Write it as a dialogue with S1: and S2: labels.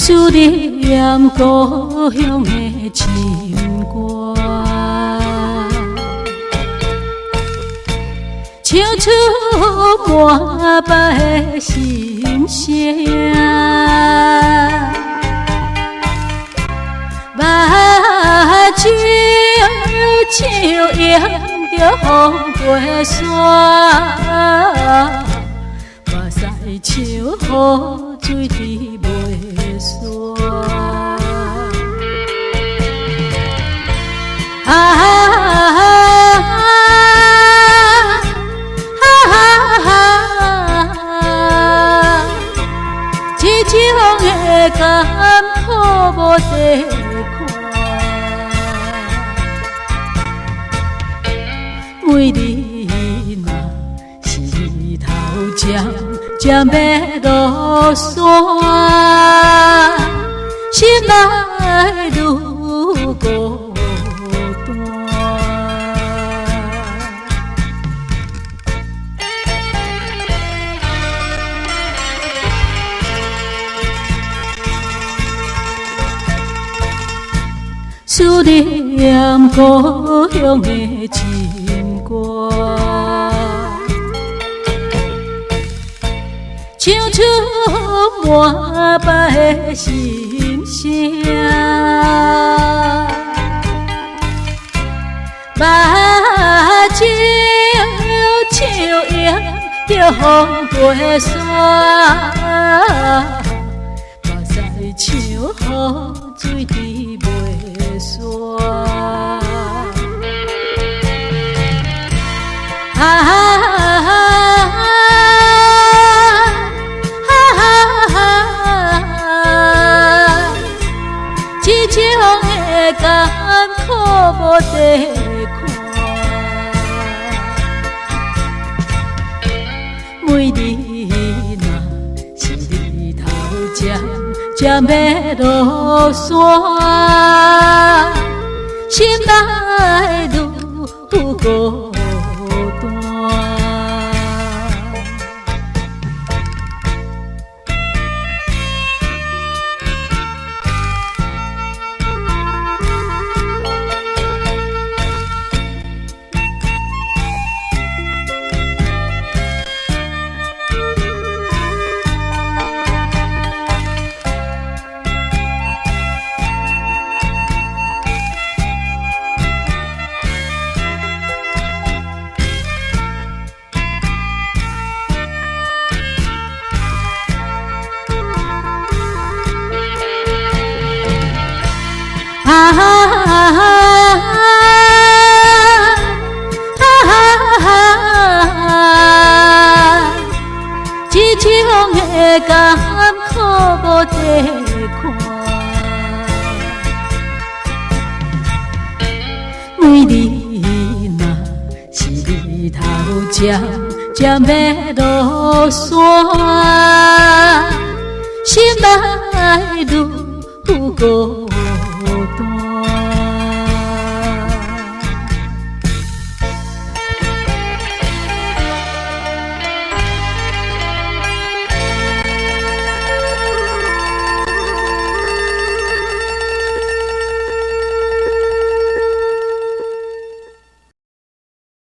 S1: 思念故乡的情歌，唱出满腹的心声。目睭像迎着风过山，目屎像雨水滴袂散。这种的甘苦无地看，每日若是头渐要落山，心内愈孤单。思念故乡的情歌，唱出满腹的心声。目睭像迎着风过山，目屎像雨水滴袂散。这种的甘苦无地看，每日若是日头渐要落山，心内愈孤单。这种的甘苦无地看，每日若是日头渐要落山，心内愈孤单。